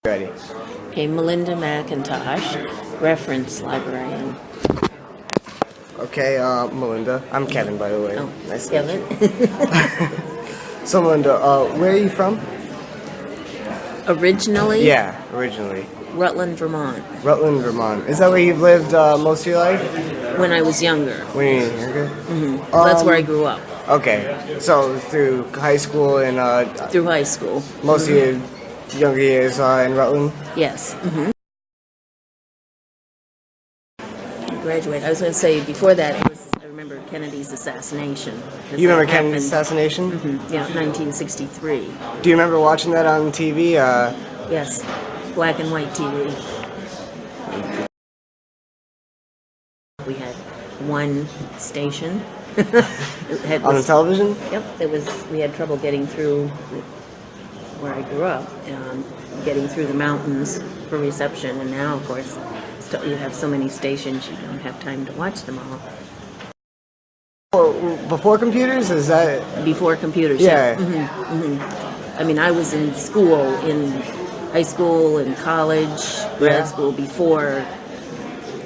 Ready. Okay, Melinda McIntosh, reference librarian. Okay, Melinda. I'm Kevin, by the way. Oh, nice to Kevin. meet you. So, Melinda, where are you from? Originally, Yeah, originally. Rutland, Vermont. Rutland, Vermont. Is that where you've lived most of your life? When I was younger. When you were younger? That's where I grew up. Okay, so through high school and Through high school. most of your younger years in Rutland? Yes. Graduated. I was going to say before that, I remember Kennedy's assassination. You remember Kennedy's assassination? Yeah, 1963. Do you remember watching that on TV? Yes, black and white TV. We had one station. On the television? Yep, we had trouble getting through where I grew up, getting through the mountains for reception, and now, of course, you have so many stations, you don't have time to watch them all. Before computers? Is that... Before computers, Yeah. I mean, I was in school, in high school and college, grad school, before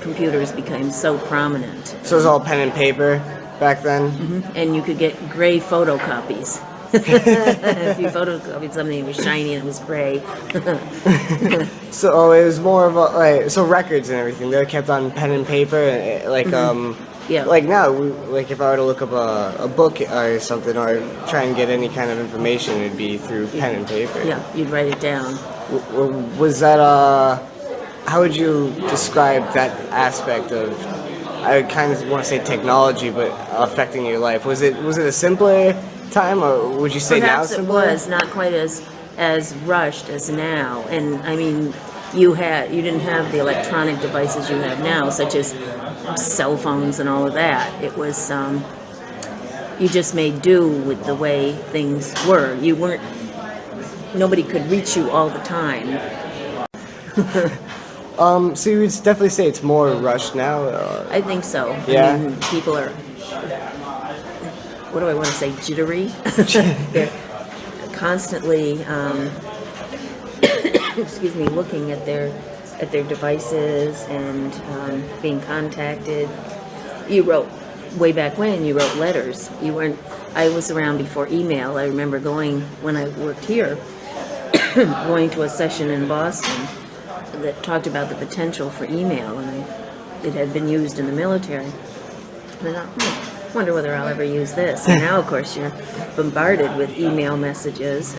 computers became so prominent. So it was all pen and paper back then? And you could get gray photocopies. If you photocopied something, it was shiny and it was gray. So it was more of a so records and everything they're kept on pen and paper, like Yeah. like now, like if I were to look up a book or something or try and get any kind of information, it'd be through pen and paper. Yeah, you'd write it down. Was that how would you describe that aspect of, I kind of want to say technology, but affecting your life? Was it a simpler time, or would you say Perhaps now it simpler? was not quite as rushed as now. And I mean, you didn't have the electronic devices you have now, such as cell phones and all of that. It was you just made do with the way things were. Nobody could reach you all the time. So you would definitely say it's more rushed now? I think so. Yeah. I mean, people are, what do I want to say, jittery? They're constantly, excuse me, looking at their devices and being contacted. You wrote, way back when, you wrote letters. I was around before email. I remember when I worked here, going to a session in Boston that talked about the potential for email, and it had been used in the military. And I thought, wonder whether I'll ever use this. And now, of course, you're bombarded with email messages.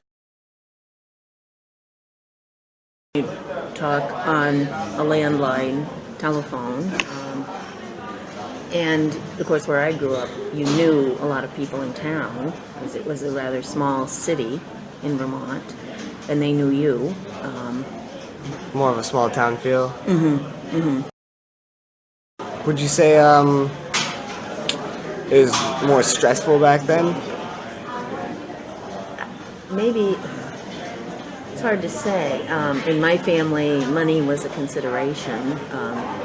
You talk on a landline telephone. And, of course, where I grew up, you knew a lot of people in town, because it was a rather small city in Vermont, and they knew you. More of a small town feel? Would you say it was more stressful back then? Maybe, it's hard to say. In my family, money was a consideration.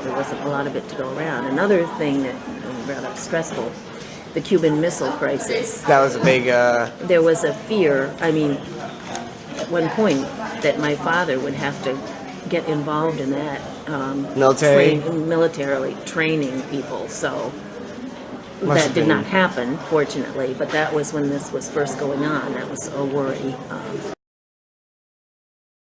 There wasn't a lot of it to go around. Another thing that was rather stressful, the Cuban Missile Crisis. That was a big... There was a fear, I mean, at one point, that my father would have to get involved in that. Militarily training people, so that did not happen, fortunately, but that was when this was first going on. That was a worry.